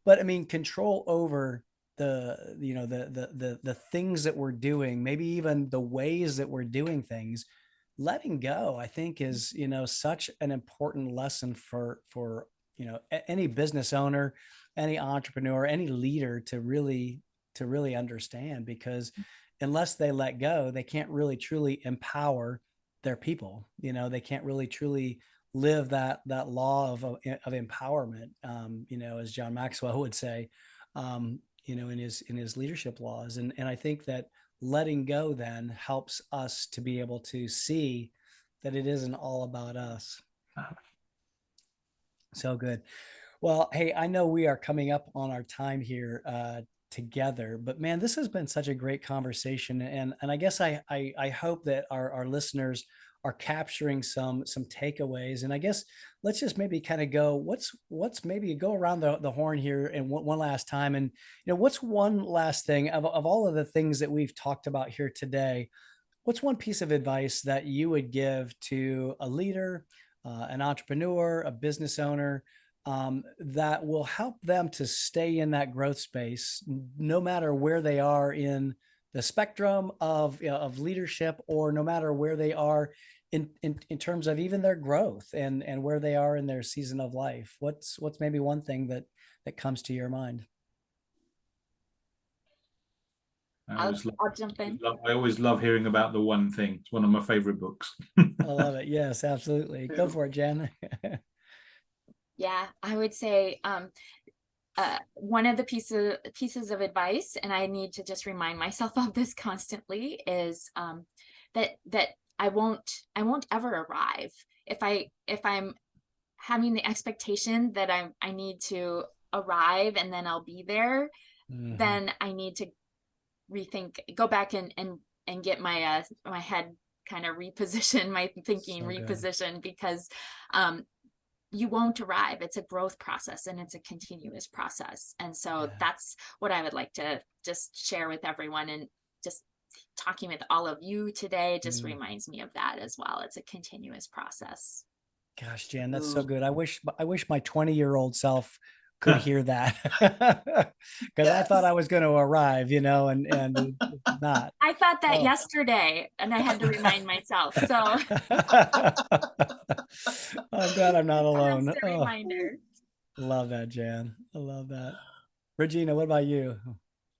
But I mean, control over the things that we're doing, maybe even the ways that we're doing things. Letting go, I think, is such an important lesson for any business owner, any entrepreneur, any leader to really understand, because unless they let go, they can't really truly empower their people. They can't really truly live that law of empowerment, as John Maxwell would say, in his leadership laws. And I think that letting go then helps us to be able to see that it isn't all about us. So good. Well, hey, I know we are coming up on our time here together, but man, this has been such a great conversation. And I guess I hope that our listeners are capturing some takeaways. And I guess let's just maybe kind of go, what's maybe go around the horn here and one last time. And, what's one last thing of all of the things that we've talked about here today? what's one piece of advice that you would give to a leader, an entrepreneur, a business owner, that will help them to stay in that growth space, no matter where they are in the spectrum of, of leadership, or no matter where they are in terms of even their growth and where they are in their season of life? What's maybe one thing that comes to your mind? I'll jump in. I always love hearing about the one thing. It's one of my favorite books. I love it. Yes, absolutely. Go for it, Jan. Yeah, I would say one of the pieces of advice, and I need to just remind myself of this constantly, is that I won't ever arrive. If I'm having the expectation that I need to arrive and then I'll be there, then I need to go back and get my my head kind of repositioned, my thinking repositioned, because you won't arrive. It's a growth process and it's a continuous process. And so that's what I would like to just share with everyone. And just talking with all of you today just reminds me of that as well. It's a continuous process. Gosh, Jan, that's so good. I wish my 20-year-old self could hear that, because I thought I was going to arrive, and not. I thought that yesterday, and I had to remind myself. So I'm glad I'm not alone. That's the reminder. Love that, Jan. I love that. Regina, what about you?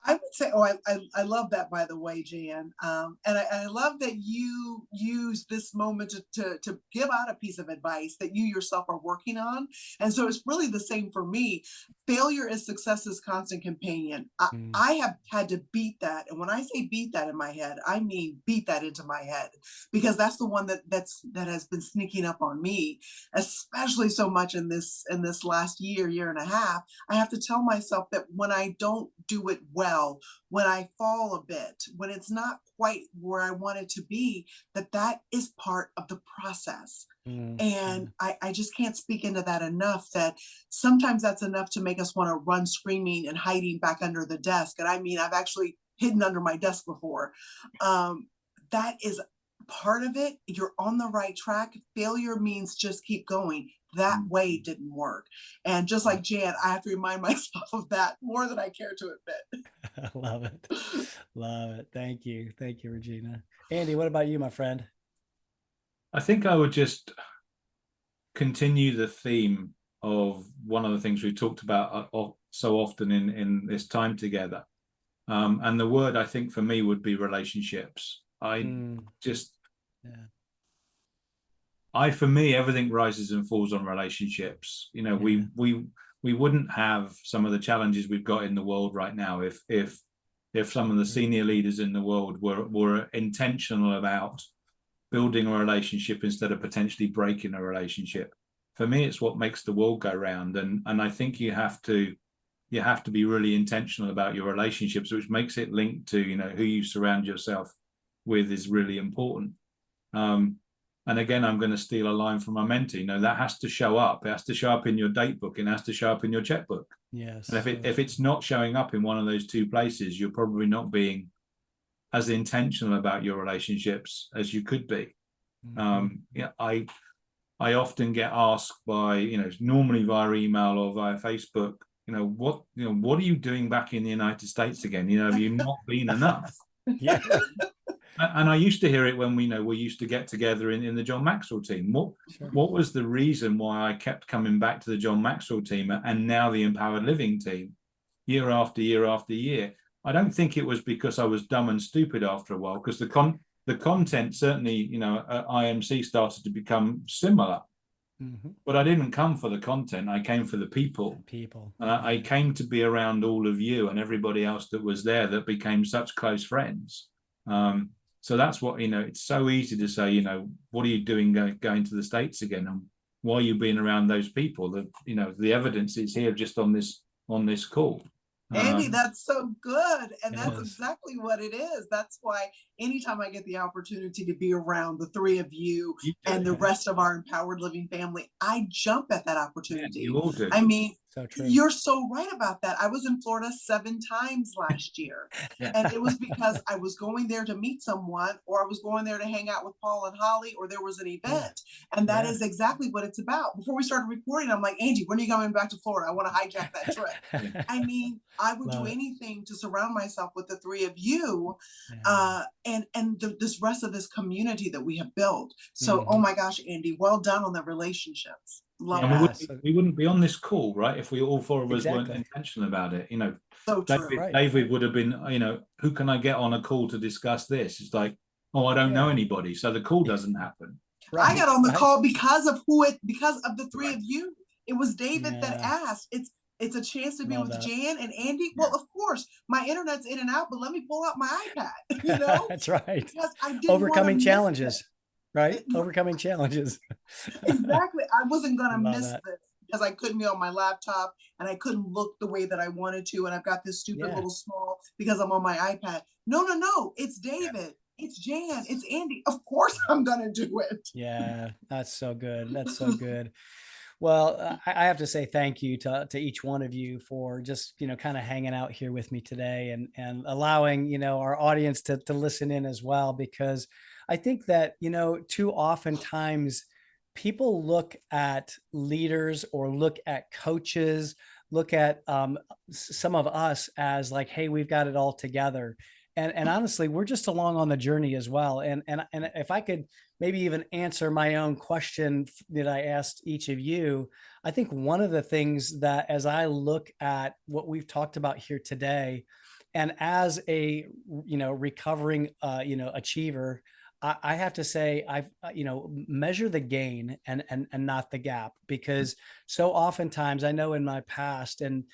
I would say, I love that, by the way, Jan. And I love that you use this moment to give out a piece of advice that you yourself are working on. And so it's really the same for me. Failure is success's constant companion. I have had to beat that. And when I say beat that in my head, I mean beat that into my head, because that's the one that has been sneaking up on me, especially so much in this last year and a half. I have to tell myself that when I don't do it well, when I fall a bit, when it's not quite where I want it to be, that is part of the process. And I just can't speak into that enough, that sometimes that's enough to make us want to run screaming and hiding back under the desk. And I mean, I've actually hidden under my desk before. That is part of it. You're on the right track. Failure means just keep going. That way didn't work. And just like Jan, I have to remind myself of that more than I care to admit. I love it. Love it. Thank you. Thank you, Regina. Andy, what about you, my friend? I think I would just continue the theme of one of the things we've talked about so often in this time together. And the word, I think, for me would be relationships. For me, everything rises and falls on relationships. We wouldn't have some of the challenges we've got in the world right now if some of the senior leaders in the world were intentional about building a relationship instead of potentially breaking a relationship. For me, it's what makes the world go round. And I think you have to be really intentional about your relationships, which makes it linked to, who you surround yourself with is really important. And again, I'm going to steal a line from my mentee. That has to show up. It has to show up in your date book and it has to show up in your checkbook. Yes. And if it's not showing up in one of those two places, you're probably not being as intentional about your relationships as you could be. I often get asked by, normally via email or via Facebook, what are you doing back in the United States again? Have you not been enough? Yeah. And I used to hear it when we used to get together in the John Maxwell team. What was the reason why I kept coming back to the John Maxwell team and now the Empowered Living team year after year after year? I don't think it was because I was dumb and stupid after a while, because the content certainly, at IMC started to become similar. But I didn't come for the content. I came for the people. I came to be around all of you and everybody else that was there that became such close friends. So that's what, it's so easy to say, what are you doing going to the States again? And why are you being around those people? The evidence is here just on this call. Andy, that's so good. And that's exactly what it is. That's why anytime I get the opportunity to be around the three of you and the rest of our Empowered Living family, I jump at that opportunity. Yeah, you all do. I mean, So true. You're so right about that. I was in Florida 7 times last year. And it was because I was going there to meet someone, or I was going there to hang out with Paul and Holly, or there was an event. And that is exactly what it's about. Before we started recording, I'm like, Angie, when are you coming back to Florida? I want to hijack that trip. I mean, I would do anything to surround myself with the 3 of you, and this rest of this community that we have built. So, oh my gosh, Andy, well done on the relationships. Love that. We wouldn't be on this call, right, if we all 4 of us weren't intentional about it. You know, so David would have been, you know, who can I get on a call to discuss this? It's like, oh, I don't know anybody, so the call doesn't happen. I got on the call because of the 3 of you. It was David that asked. It's a chance to be with Jan and Andy. Well, of course, my internet's in and out, but let me pull out my iPad. You know, that's right. Because I didn't overcoming challenges. Right? Overcoming challenges. Exactly. I wasn't going to miss this because I couldn't be on my laptop and I couldn't look the way that I wanted to. And I've got this stupid little small because I'm on my iPad. No. It's David. It's Jan. It's Andy. Of course I'm going to do it. Yeah, that's so good. That's so good. Well, I have to say thank you to each one of you for just, you know, kind of hanging out here with me today and allowing, you know, our audience to listen in as well, because I think that, you know, too oftentimes people look at leaders or look at coaches, look at some of us as like, hey, we've got it all together. And honestly, we're just along on the journey as well. And if I could maybe even answer my own question that I asked each of you, I think one of the things that as I look at what we've talked about here today, and as a, you know, recovering, you know, achiever, I have to say I've, you know, measure the gain and not the gap, because so oftentimes I know in my past and,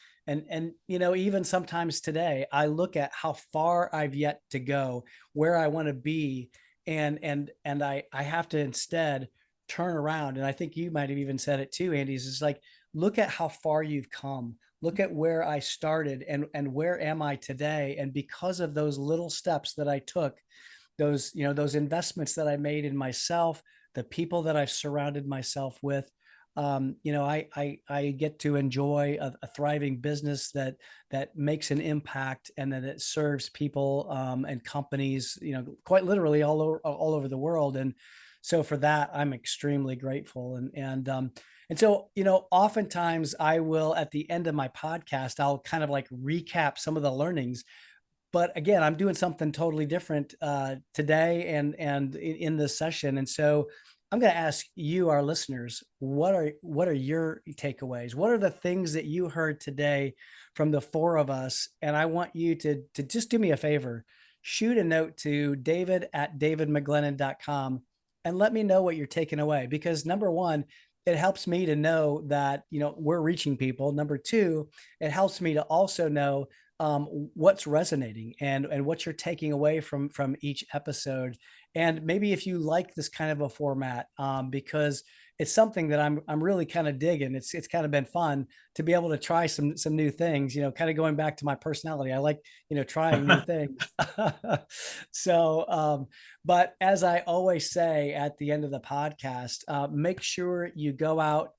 you know, even sometimes today, I look at how far I've yet to go, where I want to be. And I have to instead turn around. And I think you might have even said it too, Andy, is like, look at how far you've come. Look at where I started and where am I today? And because of those little steps that I took, those, you know, those investments that I made in myself, the people that I've surrounded myself with, you know, I get to enjoy a thriving business that makes an impact and that it serves people and companies, you know, quite literally all over the world. And so for that, I'm extremely grateful. And so, you know, oftentimes I will, at the end of my podcast, I'll kind of like recap some of the learnings. But again, I'm doing something totally different today and in this session. And so I'm going to ask you, our listeners, what are your takeaways? What are the things that you heard today from the 4 of us? And I want you to just do me a favor, shoot a note to david@davidmcglennon.com and let me know what you're taking away. Because number 1, it helps me to know that, you know, we're reaching people. Number 2, it helps me to also know what's resonating and what you're taking away from each episode. And maybe if you like this kind of a format, because it's something that I'm really kind of digging. It's kind of been fun to be able to try some new things, you know, kind of going back to my personality. I like, you know, trying new things. So, but as I always say at the end of the podcast, make sure you go out,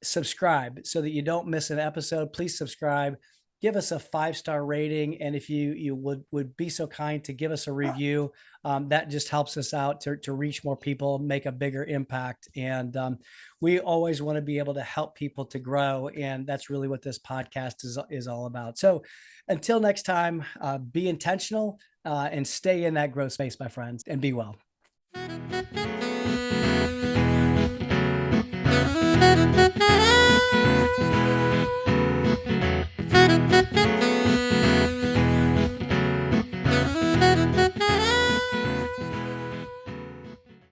subscribe so that you don't miss an episode. Please subscribe. Give us a 5-star rating. And if you would be so kind to give us a review, that just helps us out to reach more people, make a bigger impact. And we always want to be able to help people to grow. And that's really what this podcast is all about. So until next time, be intentional and stay in that growth space, my friends, and be well.